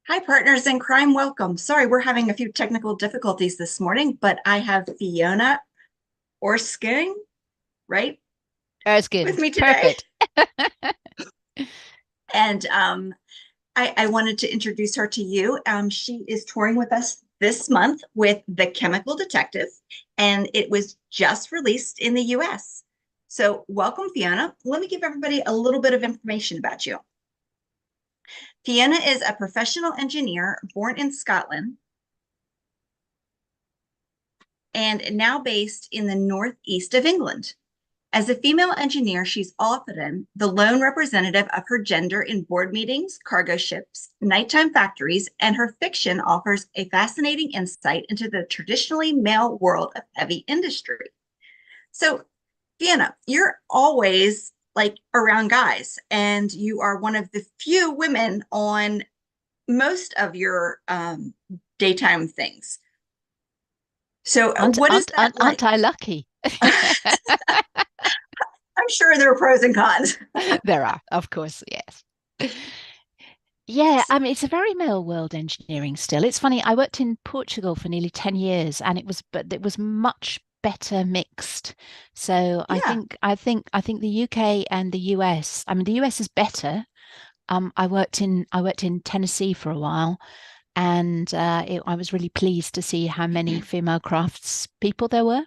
Hi, partners in crime. Welcome. Sorry, we're having a few technical difficulties this morning, but I have Fiona Erskine, right, Erskine, with me today. perfect. And I wanted to introduce her to you. She is touring with us this month with The Chemical Detective, and it was just released in the US. So, welcome, Fiona. Let me give everybody a little bit of information about you. Fiona is a professional engineer born in Scotland and now based in the northeast of England. As a female engineer, she's often the lone representative of her gender in board meetings, cargo ships, nighttime factories, and her fiction offers a fascinating insight into the traditionally male world of heavy industry. So, Fiona, you're always like around guys, and you are one of the few women on most of your daytime things. So, Aren't, what is aren't, that aren't, like? aren't I lucky? I'm sure there are pros and cons. There are, of course, yes. Yeah, I mean, it's a very male world engineering still. It's funny, I worked in Portugal for nearly 10 years and but it was much better mixed. So Yeah. I think the UK and the US, I mean, the US is better. I worked in Tennessee for a while, and I was really pleased to see how many female crafts people there were,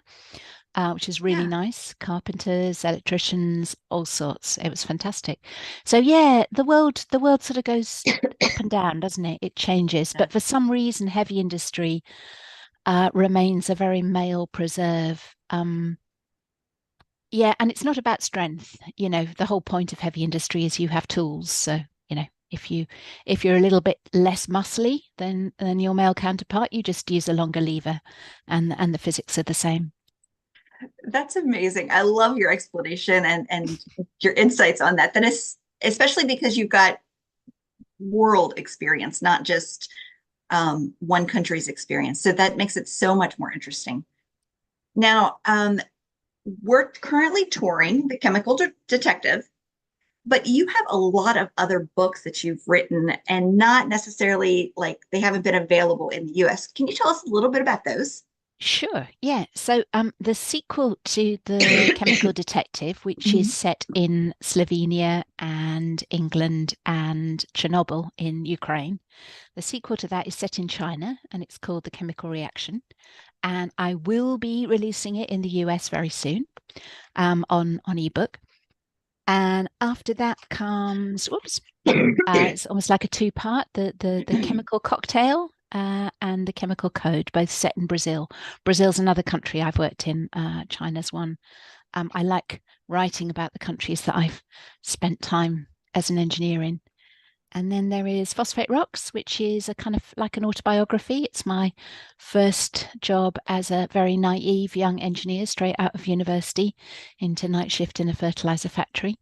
which is really Yeah. nice. Carpenters, electricians, all sorts. It was fantastic. So yeah, the world sort of goes up and down, doesn't it? It changes, Yeah. but for some reason, heavy industry remains a very male preserve. Yeah, and it's not about strength. You know, the whole point of heavy industry is you have tools. So, you know, if you're a little bit less muscly than your male counterpart, you just use a longer lever and the physics are the same. That's amazing. I love your explanation and your insights on that. That is especially because you've got world experience, not just one country's experience. So that makes it so much more interesting. Now, we're currently touring The Chemical Detective, but you have a lot of other books that you've written and not necessarily like they haven't been available in the US. Can you tell us a little bit about those? Sure, yeah. So the sequel to The Chemical Detective, which is Mhm. set in Slovenia and England and Chernobyl in Ukraine, the sequel to that is set in China and it's called The Chemical Reaction. And I will be releasing it in the US very soon, on ebook. And after that comes, whoops, it's almost like a two-part, the chemical cocktail and the chemical code, both set in Brazil. Brazil's another country I've worked in. China's one. I like writing about the countries that I've spent time as an engineer in. And then there is Phosphate Rocks, which is a kind of like an autobiography. It's my first job as a very naive young engineer straight out of university into night shift in a fertilizer factory.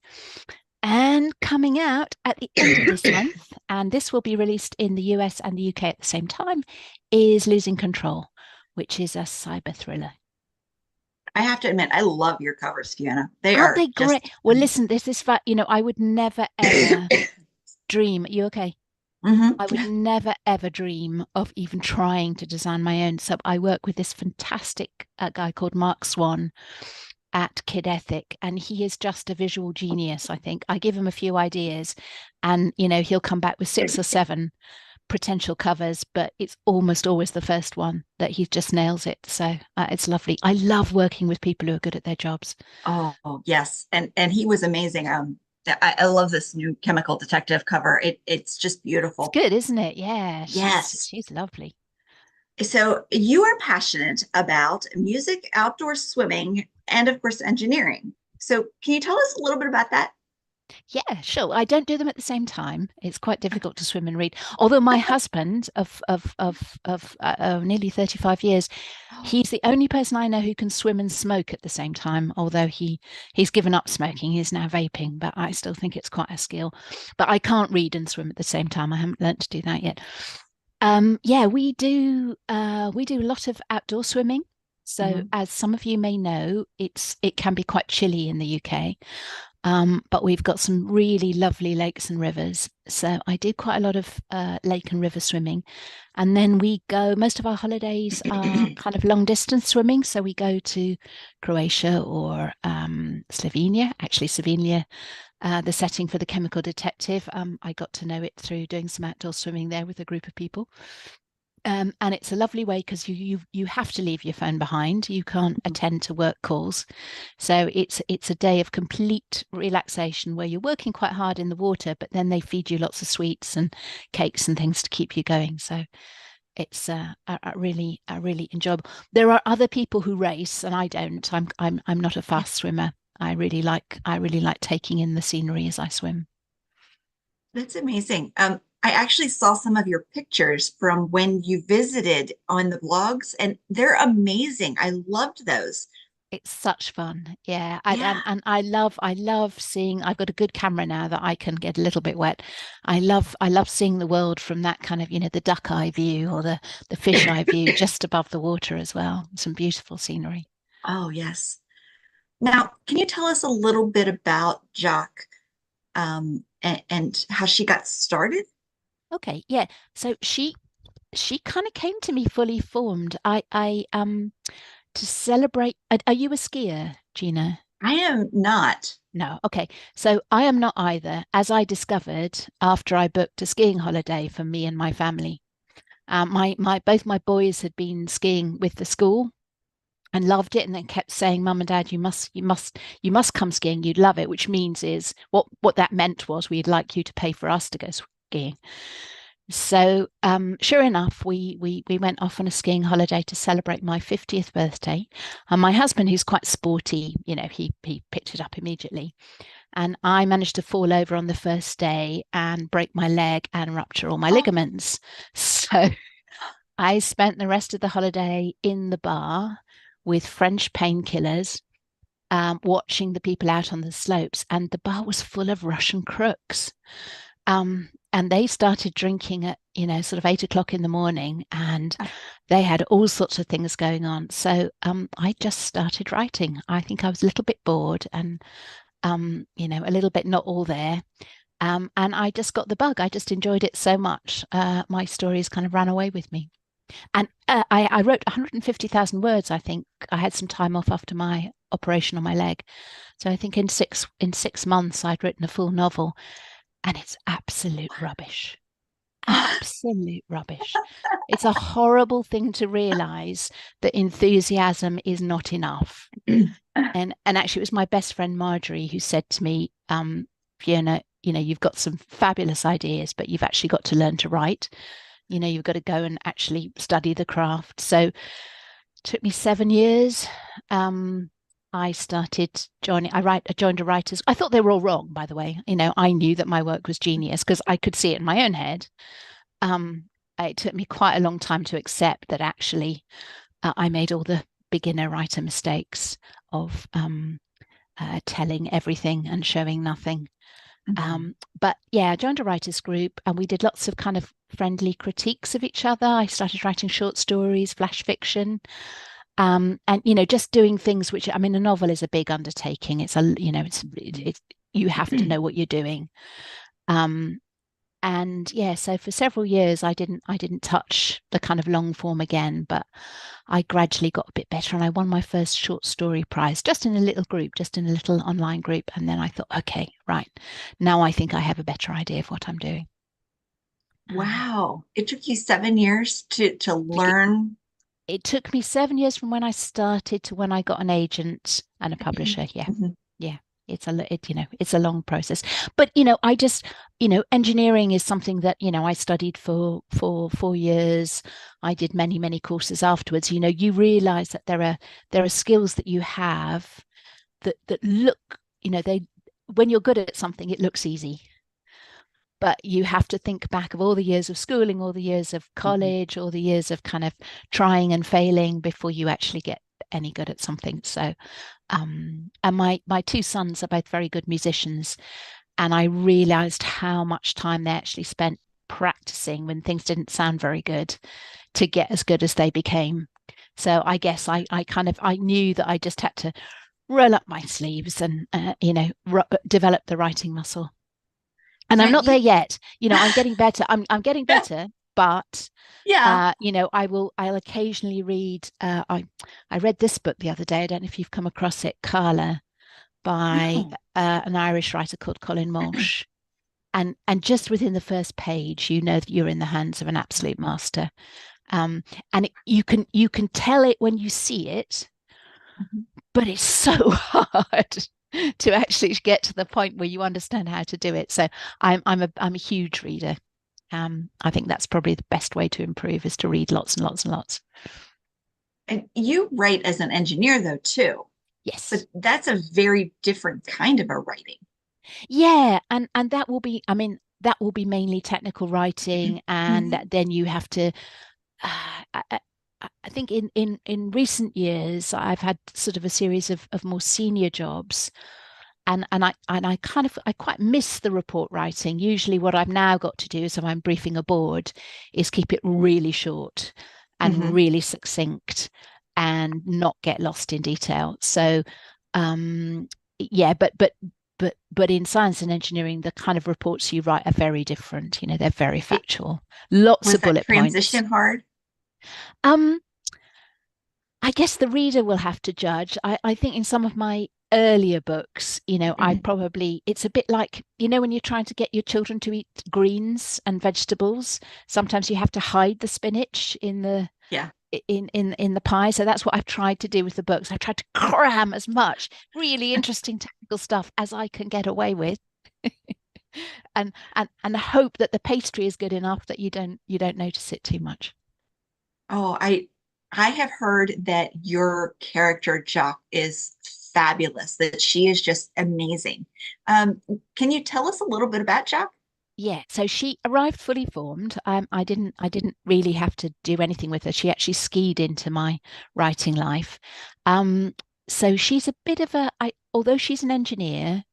And coming out at the end of this month, and this will be released in the US and the UK at the same time, is Losing Control, which is a cyber thriller. I have to admit, I love your covers, Fiona. They Aren't are they great? just Well, listen, this is fact, I would never ever dream. You okay? Mhm. I would never ever dream of even trying to design my own. So I work with this fantastic guy called Mark Swan at Kid Ethic, and he is just a visual genius. I think I give him a few ideas, and he'll come back with six or seven potential covers, but it's almost always the first one that he just nails it. So it's lovely. I love working with people who are good at their jobs. Oh, yes. And he was amazing. I love this new Chemical Detective cover. It's just It's beautiful. good, isn't it? Yeah, she's Yes. she's lovely. So you are passionate about music, outdoor swimming, and of course engineering. So can you tell us a little bit about that? Yeah, sure. I don't do them at the same time. It's quite difficult to swim and read. Although my husband of nearly 35 years, he's the only person I know who can swim and smoke at the same time. Although he's given up smoking, he's now vaping, but I still think it's quite a skill. But I can't read and swim at the same time. I haven't learnt to do that yet. Yeah, we do a lot of outdoor swimming. So Mhm. as some of you may know, it can be quite chilly in the UK. But we've got some really lovely lakes and rivers. So I did quite a lot of lake and river swimming. And then we go, most of our holidays are kind of long distance swimming. So we go to Croatia or Slovenia. Actually, Slovenia, the setting for the chemical detective. I got to know it through doing some outdoor swimming there with a group of people. And it's a lovely way because you have to leave your phone behind. You can't attend to work calls, so it's a day of complete relaxation where you're working quite hard in the water, but then they feed you lots of sweets and cakes and things to keep you going. So it's a really enjoyable. There are other people who race, and I don't. I'm not a fast swimmer. I really like taking in the scenery as I swim. That's amazing. I actually saw some of your pictures from when you visited on the blogs, and they're amazing. I loved those. It's such fun. Yeah. Yeah. And I love seeing, I've got a good camera now that I can get a little bit wet. I love seeing the world from that kind of, the duck eye view or the fish eye view just above the water as well. Some beautiful scenery. Oh, yes. Now, can you tell us a little bit about Jaq, and how she got started? Okay. Yeah. So she kind of came to me fully formed. I to celebrate. Are you a skier, Gina? I am not. No. Okay. So I am not either, as I discovered after I booked a skiing holiday for me and my family. My both my boys had been skiing with the school and loved it, and then kept saying, "Mum and Dad, you must come skiing. You'd love it." Which means is what that meant was we'd like you to pay for us to go skiing. So sure enough, we went off on a skiing holiday to celebrate my 50th birthday. And my husband, who's quite sporty, he picked it up immediately. And I managed to fall over on the first day and break my leg and rupture all my Oh, ligaments. So I spent the rest of the holiday in the bar with French painkillers, watching the people out on the slopes, and the bar was full of Russian crooks. And they started drinking at, sort of 8 o'clock in the morning, and they had all sorts of things going on. So I just started writing. I think I was a little bit bored and, a little bit not all there. And I just got the bug. I just enjoyed it so much. My stories kind of ran away with me. And I wrote 150,000 words. I think I had some time off after my operation on my leg. So I think in six months I'd written a full novel, and it's absolute rubbish. Absolute rubbish. It's a horrible thing to realize that enthusiasm is not enough. And actually, it was my best friend Marjorie who said to me, Fiona, you've got some fabulous ideas, but you've actually got to learn to write. You've got to go and actually study the craft. So it took me 7 years. I joined a writers. I thought they were all wrong, by the way. I knew that my work was genius because I could see it in my own head. It took me quite a long time to accept that actually I made all the beginner writer mistakes of telling everything and showing nothing. But yeah, I joined a writers group and we did lots of kind of friendly critiques of each other. I started writing short stories, flash fiction. And just doing things which, I mean, a novel is a big undertaking. It's you have to know what you're doing. And yeah, so for several years I didn't touch the kind of long form again, but I gradually got a bit better, and I won my first short story prize just in a little group, just in a little online group. And then I thought, okay, right, now I think I have a better idea of what I'm doing. Um, wow. It took you 7 years to it, learn. it took me 7 years from when I started to when I got an agent and a publisher. Yeah, Mhm. yeah. It's a long process. But I just, engineering is something that I studied for 4 years. I did many courses afterwards. You realize that there are skills that you have that look, they when you're good at something, it looks easy, but you have to think back of all the years of schooling, all the years of Mhm. college, all the years of kind of trying and failing before you actually get any good at something. So, and my two sons are both very good musicians, and I realized how much time they actually spent practicing when things didn't sound very good to get as good as they became. So I guess I knew that I just had to roll up my sleeves and develop the writing muscle. And Now I'm not you, there yet. I'm getting better. I'm getting better, but yeah. I'll occasionally read. I read this book the other day. I don't know if you've come across it, Carla, by No. an Irish writer called Colin Walsh. And just within the first page, you know that you're in the hands of an absolute master. And you can tell it when you see it, Mhm. but it's so hard to actually get to the point where you understand how to do it. So I'm a huge reader. I think that's probably the best way to improve, is to read lots and lots and lots. And you write as an engineer though too, but Yes. that's a very different kind of a writing. Yeah, and that will be, I mean, that will be mainly technical writing, and Mhm. then you have to. I think in recent years I've had sort of a series of more senior jobs, and I kind of I quite miss the report writing. Usually, what I've now got to do is, if I'm briefing a board, is keep it really short and Mhm. really succinct and not get lost in detail. So, yeah, but in science and engineering, the kind of reports you write are very different. They're very It factual, lots was of that bullet points. transition hard? Um, I guess the reader will have to judge. I think in some of my earlier books, I Mhm. probably, it's a bit like, when you're trying to get your children to eat greens and vegetables, sometimes you have to hide the spinach Yeah. in the pie. So that's what I've tried to do with the books. I've tried to cram as much really interesting technical stuff as I can get away with. And hope that the pastry is good enough that you don't notice it too much. Oh, I have heard that your character Jaq is fabulous, that she is just amazing. Can you tell us a little bit about Jaq? Yeah, so she arrived fully formed. I didn't really have to do anything with her. She actually skied into my writing life. Um, so she's a bit of although she's an engineer,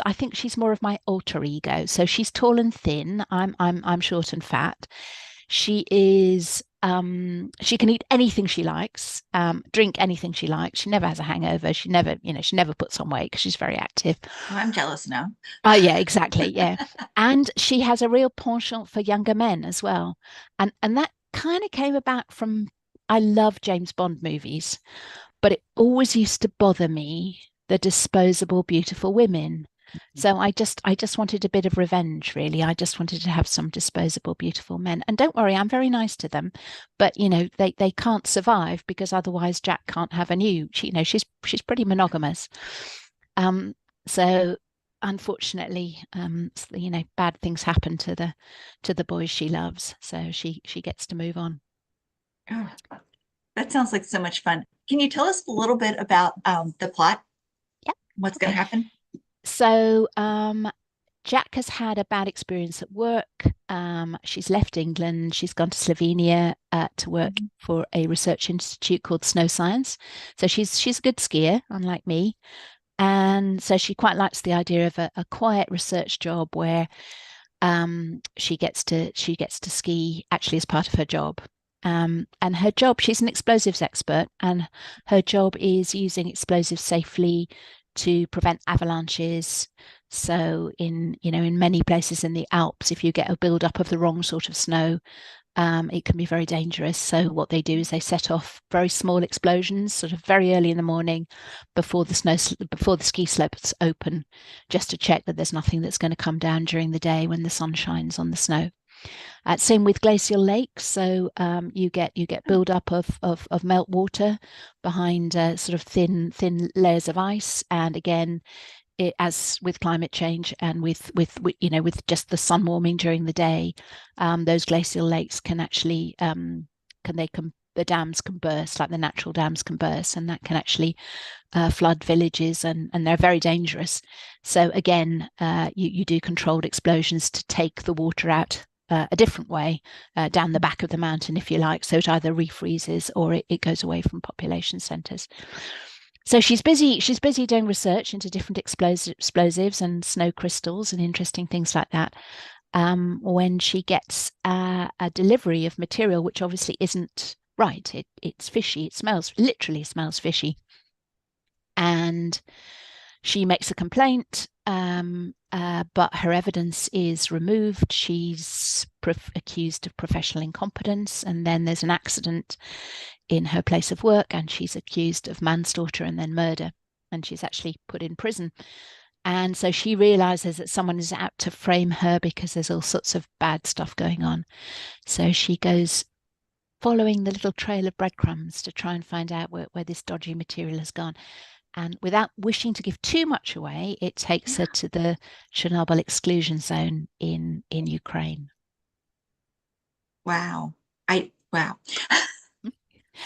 I think she's more of my alter ego. So she's tall and thin. I'm short and fat. She can eat anything she likes, drink anything she likes. She never has a hangover. She never puts on weight because she's very active. Oh, I'm jealous now. Oh, yeah, exactly. Yeah. And she has a real penchant for younger men as well. And that kind of came about from, I love James Bond movies, but it always used to bother me, the disposable, beautiful women. So I just wanted a bit of revenge, really. I just wanted to have some disposable, beautiful men. And don't worry, I'm very nice to them, but they can't survive, because otherwise Jack can't have a new. She's pretty monogamous. Um, so unfortunately, bad things happen to the boys she loves. So she gets to move on. Oh, that sounds like so much fun. Can you tell us a little bit about the plot? Yeah. What's going Okay. to happen? So Jack has had a bad experience at work. She's left England. She's gone to Slovenia to work Mhm. for a research institute called Snow Science. So she's a good skier, unlike me. And so she quite likes the idea of a quiet research job where she gets to ski actually as part of her job. And her job, she's an explosives expert, and her job is using explosives safely to prevent avalanches. So in many places in the Alps, if you get a build-up of the wrong sort of snow, it can be very dangerous. So what they do is they set off very small explosions, sort of very early in the morning, before the ski slopes open, just to check that there's nothing that's going to come down during the day when the sun shines on the snow. Same with glacial lakes. So you get Oh, build up of meltwater behind sort of thin layers of ice, and again, as with climate change and with just the sun warming during the day, those glacial lakes can actually the dams can burst, like the natural dams can burst, and that can actually flood villages, and they're very dangerous. So again, you do controlled explosions to take the water out a different way, down the back of the mountain, if you like. So it either refreezes or it goes away from population centres. So she's busy. She's busy doing research into different explosives and snow crystals and interesting things like that. When she gets a delivery of material, which obviously isn't right. It's fishy. It literally smells fishy. and she makes a complaint, but her evidence is removed. She's accused of professional incompetence, and then there's an accident in her place of work, and she's accused of manslaughter and then murder, and she's actually put in prison. And so she realizes that someone is out to frame her because there's all sorts of bad stuff going on. So she goes following the little trail of breadcrumbs to try and find out where this dodgy material has gone. And without wishing to give too much away, it takes her to the Chernobyl exclusion zone in Ukraine. Wow. Wow.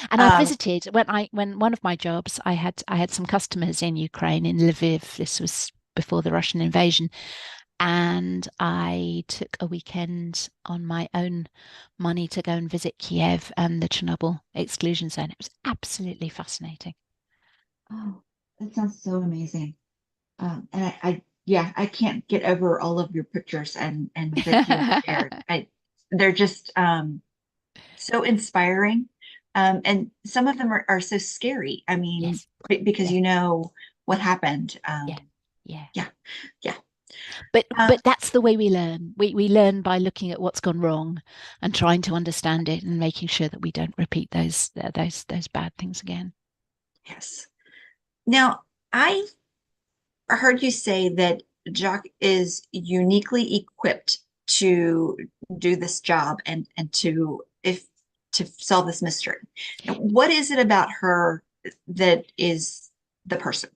And I visited when one of my jobs, I had some customers in Ukraine, in Lviv. This was before the Russian invasion. And I took a weekend on my own money to go and visit Kiev and the Chernobyl exclusion zone. It was absolutely fascinating. Oh, that sounds so amazing. And I can't get over all of your pictures and that you have shared. They're just so inspiring. And some of them are so scary. I mean, Yes. because you know what happened. Yeah. Yeah. But that's the way we learn. We learn by looking at what's gone wrong and trying to understand it and making sure that we don't repeat those bad things again. Yes. Now, I heard you say that Jaq is uniquely equipped to do this job and to solve this mystery. Now, what is it about her that is the person?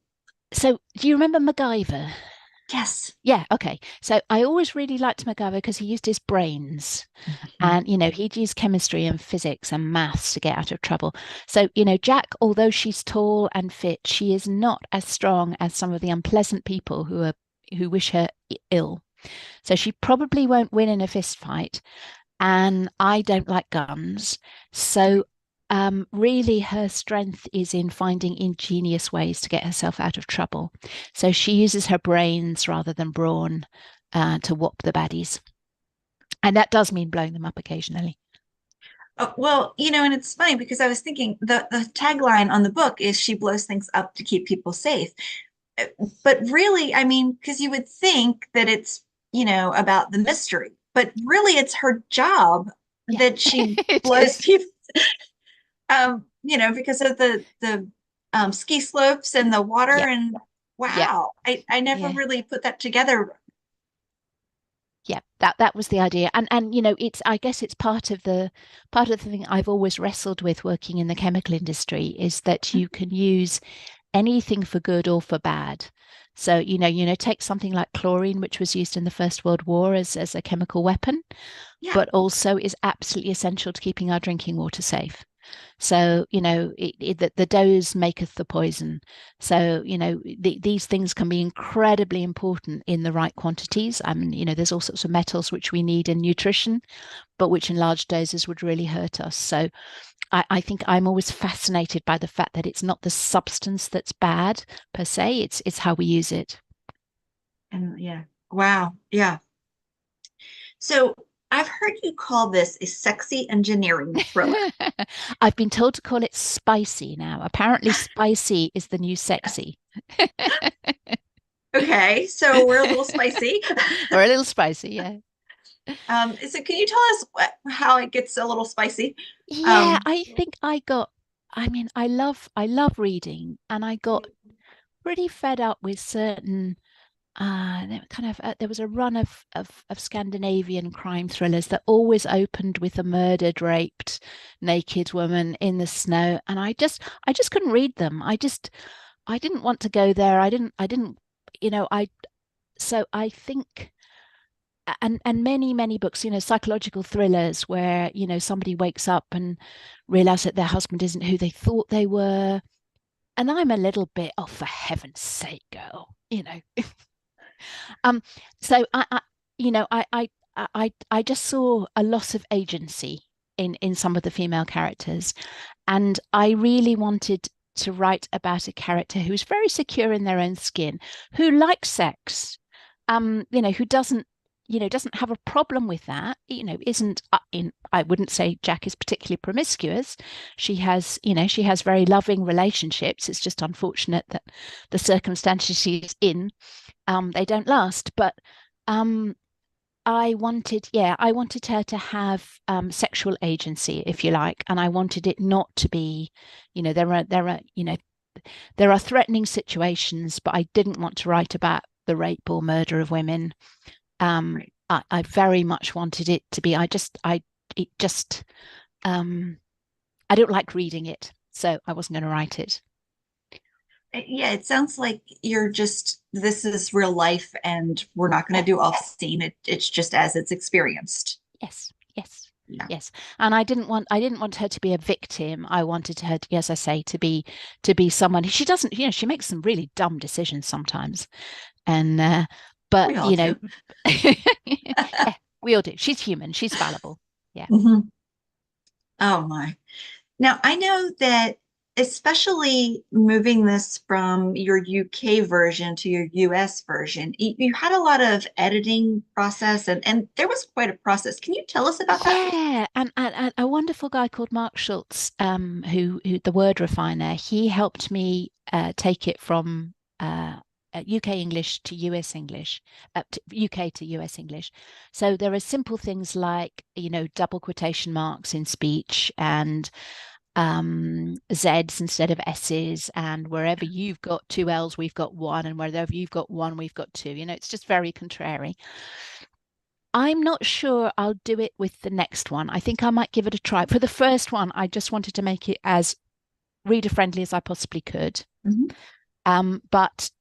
So, do you remember MacGyver? Yes. Yeah, okay. So I always really liked MacGyver because he used his brains. And, he'd use chemistry and physics and maths to get out of trouble. So, Jaq, although she's tall and fit, she is not as strong as some of the unpleasant people who wish her ill. So she probably won't win in a fist fight. And I don't like guns. So really her strength is in finding ingenious ways to get herself out of trouble. So she uses her brains rather than brawn to whop the baddies. And that does mean blowing them up occasionally. Well, and it's funny because I was thinking the tagline on the book is she blows things up to keep people safe. But really, I mean, because you would think that it's, about the mystery, but really it's her job that she blows people, because of the ski slopes and the water. Yep. And Yep. wow, I never really put that together. Yeah, that was the idea. And it's, I guess it's part of the thing I've always wrestled with working in the chemical industry is that you can use anything for good or for bad. So, take something like chlorine, which was used in the First World War as a chemical weapon, but also is absolutely essential to keeping our drinking water safe. So, the dose maketh the poison. So, these things can be incredibly important in the right quantities. I mean, there's all sorts of metals which we need in nutrition, but which in large doses would really hurt us. So I think I'm always fascinated by the fact that it's not the substance that's bad per se, it's how we use it. And wow. Yeah. So I've heard you call this a sexy engineering thriller. I've been told to call it spicy now. Apparently spicy is the new sexy. Okay, so we're a little spicy. We're a little spicy, yeah. So can you tell us how it gets a little spicy? Yeah, I think I love reading, and I got pretty fed up with certain there was a run of Scandinavian crime thrillers that always opened with a murdered, raped, naked woman in the snow, and I just couldn't read them. I didn't want to go there. I didn't, so I think, and many books, psychological thrillers where, somebody wakes up and realizes that their husband isn't who they thought they were. And I'm a little bit, oh, for heaven's sake, girl, So I just saw a loss of agency in some of the female characters, and I really wanted to write about a character who's very secure in their own skin, who likes sex, who doesn't, doesn't have a problem with that, isn't I wouldn't say Jaq is particularly promiscuous. She has, she has very loving relationships. It's just unfortunate that the circumstances she's in, they don't last. But I wanted her to have sexual agency, if you like, and I wanted it not to be, there are threatening situations, but I didn't want to write about the rape or murder of women. Right. I very much wanted it to be. It just, I don't like reading it, so I wasn't going to write it. Yeah, it sounds like this is real life and we're not going to do off scene. It's just as it's experienced. Yes, yes, Yeah. yes. And I didn't want her to be a victim. I wanted her to, as I say, to be someone. She doesn't, she makes some really dumb decisions sometimes, and but We all do. yeah, we all do. She's human. She's fallible. Yeah. Mhm. Oh my. Now, I know that especially moving this from your UK version to your US version, you had a lot of editing process and there was quite a process. Can you tell us about that? Yeah, and a wonderful guy called Mark Schultz, who the word refiner, he helped me take it from UK English to US English, to UK to US English. So there are simple things like, double quotation marks in speech and Z's instead of S's, and wherever you've got two L's, we've got one, and wherever you've got one, we've got two. It's just very contrary. I'm not sure I'll do it with the next one. I think I might give it a try. For the first one, I just wanted to make it as reader friendly as I possibly could. Mhm. But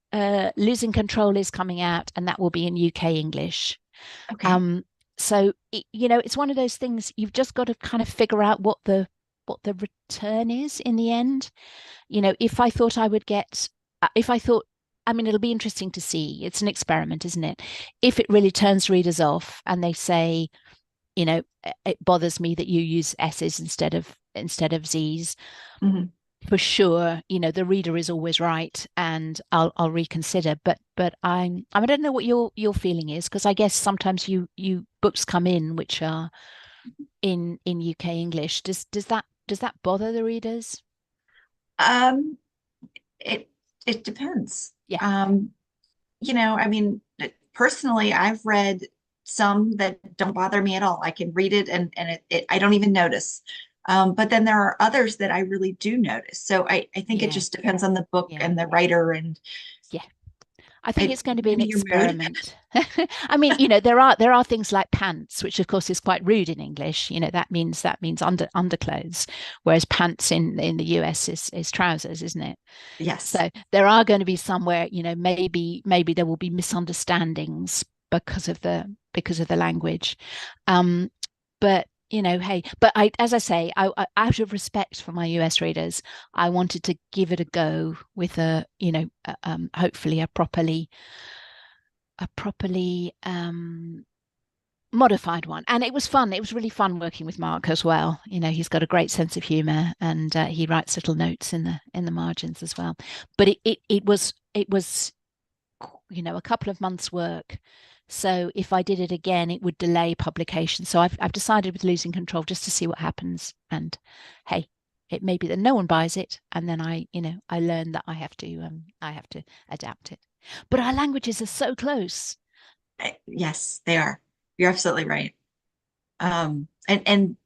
Losing Control is coming out, and that will be in UK English. Okay. So it's one of those things you've just got to kind of figure out what the return is in the end. If I thought I would get, if I thought, I mean, it'll be interesting to see. It's an experiment, isn't it? If it really turns readers off and they say, it bothers me that you use S's instead of Z's, Mhm. for sure, the reader is always right, and I'll reconsider. But I don't know what your feeling is, because I guess sometimes you books come in which are in UK English. Does that bother the readers? Um, it it depends. Yeah, I mean, personally, I've read some that don't bother me at all. I can read it and I don't even notice. But then there are others that I really do notice. So I think it yeah, just depends on the book yeah, and the writer and yeah. I think it's going to be an maybe your mood. experiment. I mean, there are things like pants, which of course is quite rude in English. That means underclothes, whereas pants in the US is trousers, isn't it? Yes. So there are going to be somewhere, maybe there will be misunderstandings because of the language. But hey, but as I say, out of respect for my US readers, I wanted to give it a go with hopefully a properly modified one. And it was fun. It was really fun working with Mark as well. He's got a great sense of humor, and he writes little notes in the margins as well. But it was a couple of months work. So if I did it again, it would delay publication. So I've decided with Losing Control just to see what happens. And hey, it may be that no one buys it, and then I learn that I have to adapt it. But our languages are so close. Yes, they are. You're absolutely right. And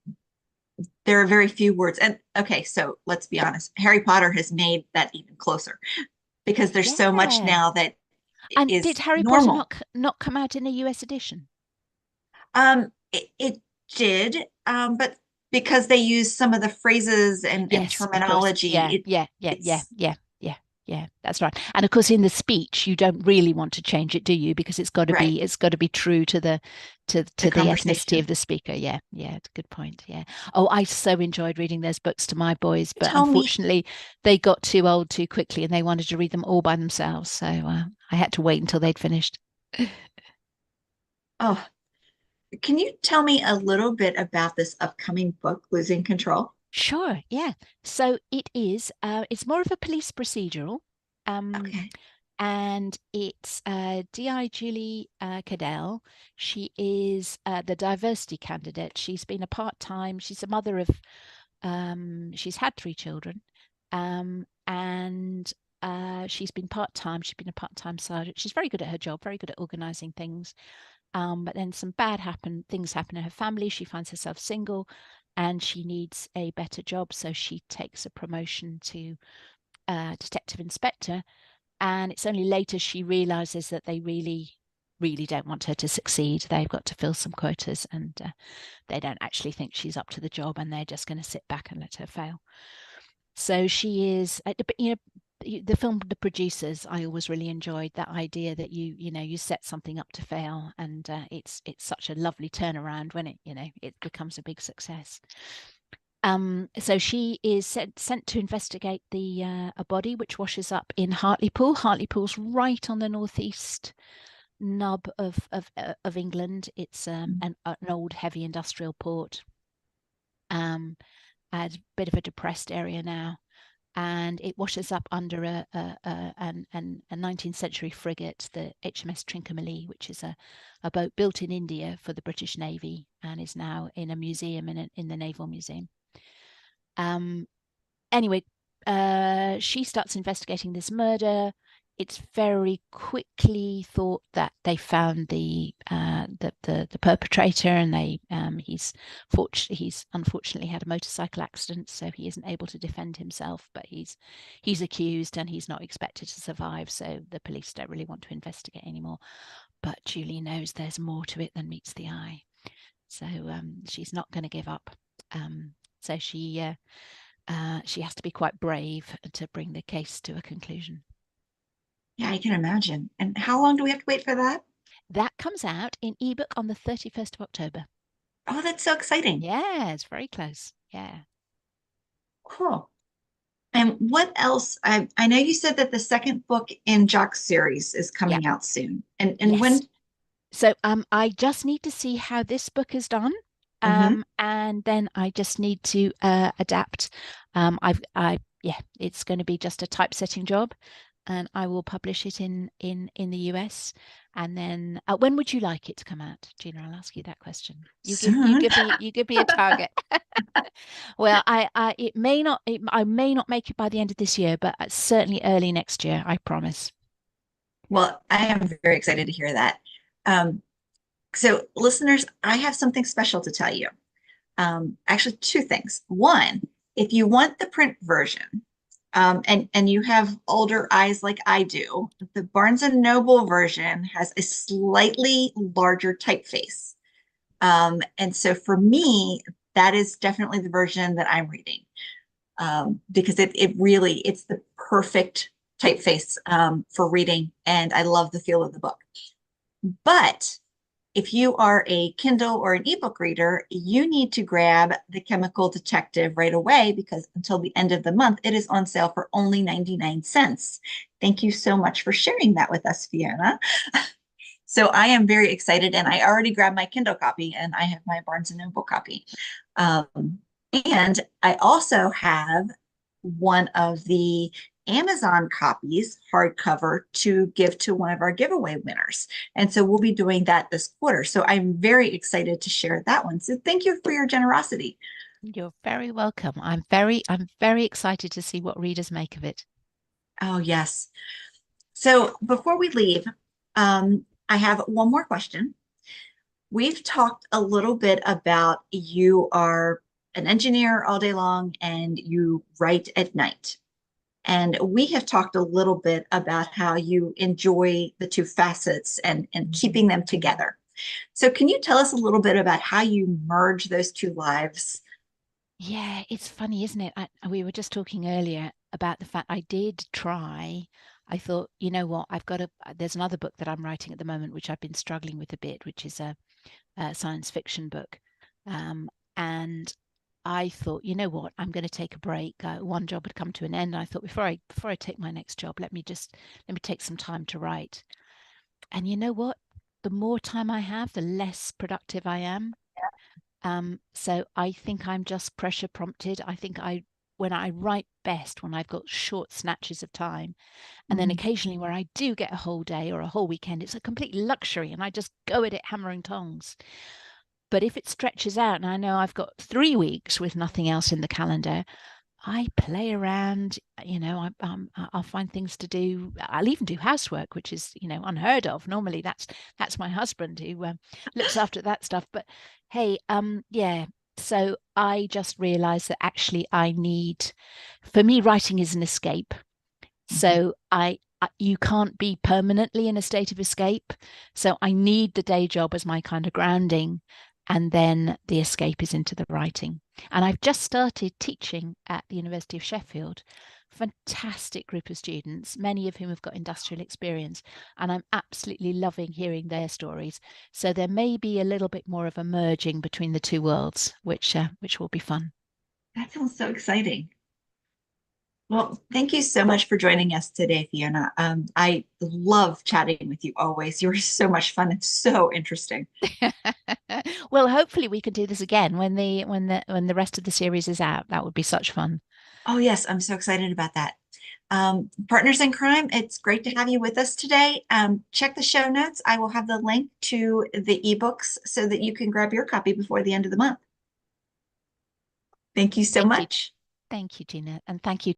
there are very few words. And okay, so let's be honest. Harry Potter has made that even closer because there's so much Yeah. now that And did is Harry Potter normal. not come out in a US edition? It did, but because they use some of the phrases and Yes, of course. terminology, Yeah, yeah, yeah, yeah, it's yeah, yeah, yeah. That's right. And of course, in the speech, you don't really want to change it, do you? Because it's got to right. be it's got to be true to the to The to the ethnicity of conversation. the speaker. Yeah, yeah. It's a good point. Yeah. Oh, I so enjoyed reading those books to my boys, but Tell me, unfortunately, they got too old too quickly, and they wanted to read them all by themselves. So I had to wait until they'd finished. oh, can you tell me a little bit about this upcoming book, Losing Control? Sure, yeah. So it's more of a police procedural. Um, Okay. and it's Di Julie Cadell. She is the diversity candidate. She's been a part-time. She's a mother of. She's had 3 children, and she's been part-time. She's been a part-time sergeant. She's very good at her job, very good at organizing things. But then some things happen in her family. She finds herself single, and she needs a better job. So she takes a promotion to detective inspector. And it's only later she realizes that they really, really don't want her to succeed. They've got to fill some quotas, and they don't actually think she's up to the job, and they're just going to sit back and let her fail. So she is, the film, the producers, I always really enjoyed that idea that you set something up to fail, and it's such a lovely turnaround when it becomes a big success. So she is sent to investigate a body which washes up in Hartlepool. Hartlepool's right on the northeast nub of England. It's an old heavy industrial port. A bit of a depressed area now, and it washes up under a 19th century frigate, the HMS Trincomalee, which is a boat built in India for the British Navy and is now in a museum in the Naval Museum. Anyway, she starts investigating this murder. It's very quickly thought that they found the perpetrator, and he's unfortunately had a motorcycle accident, so he isn't able to defend himself. But he's accused, and he's not expected to survive. So the police don't really want to investigate anymore. But Julie knows there's more to it than meets the eye, so she's not going to give up. So she has to be quite brave to bring the case to a conclusion. Yeah, I can imagine. And how long do we have to wait for that? That comes out in ebook on the 31st of October. Oh, that's so exciting. Yeah, it's very close. Yeah. Cool. And what else? I know you said that the second book in Jaq's series is Yeah. coming out soon. And Yes. when? So I just need to see how this book is done. And then I just need to adapt. It's going to be just a typesetting job, and I will publish it in the US. And then when would you like it to come out, Gina? I'll ask you that question. You give me a target. Well, I may not make it by the end of this year, but certainly early next year, I promise. Well, I am very excited to hear that. So, listeners, I have something special to tell you. Actually, 2 things. One, if you want the print version, and you have older eyes like I do, the Barnes and Noble version has a slightly larger typeface. And so for me, that is definitely the version that I'm reading, because it's the perfect typeface for reading, and I love the feel of the book. But if you are a Kindle or an ebook reader, you need to grab The Chemical Detective right away, because until the end of the month, it is on sale for only 99 cents. Thank you so much for sharing that with us, Fiona. So I am very excited, and I already grabbed my Kindle copy, and I have my Barnes & Noble copy. And I also have one of the Amazon copies, hardcover, to give to one of our giveaway winners. And so we'll be doing that this quarter. So I'm very excited to share that one. So thank you for your generosity. You're very welcome. I'm very excited to see what readers make of it. Oh, yes. So before we leave, I have one more question. We've talked a little bit about you are an engineer all day long and you write at night. And we have talked a little bit about how you enjoy the 2 facets and keeping them together. So can you tell us a little bit about how you merge those 2 lives? Yeah, it's funny, isn't it? We were just talking earlier about the fact I did try. I thought, you know what, there's another book that I'm writing at the moment, which I've been struggling with a bit, which is a science fiction book. And I thought, you know what, I'm going to take a break. One job had come to an end. I thought, before I take my next job, let me take some time to write. And you know what? The more time I have, the less productive I am. So I think I'm just pressure prompted. I think I when I write best when I've got short snatches of time. And then Mhm. occasionally where I do get a whole day or a whole weekend, it's a complete luxury and I just go at it hammer and tongs. But if it stretches out and I know I've got 3 weeks with nothing else in the calendar, I play around, I'll find things to do. I'll even do housework, which is, unheard of. Normally that's my husband who looks after that stuff. But hey, yeah. So I just realized that actually for me, writing is an escape. Mhm. So you can't be permanently in a state of escape. So I need the day job as my kind of grounding. And then the escape is into the writing. And I've just started teaching at the University of Sheffield. Fantastic group of students, many of whom have got industrial experience. And I'm absolutely loving hearing their stories. So there may be a little bit more of a merging between the two worlds, which will be fun. That sounds so exciting. Well, thank you so much for joining us today, Fiona. I love chatting with you always. You're so much fun and so interesting. Well, hopefully we can do this again when the rest of the series is out. That would be such fun. Oh, yes, I'm so excited about that. Partners in Crime, it's great to have you with us today. Check the show notes. I will have the link to the ebooks so that you can grab your copy before the end of the month. Thank you so Thank you. much. Thank you, Gina. And thank you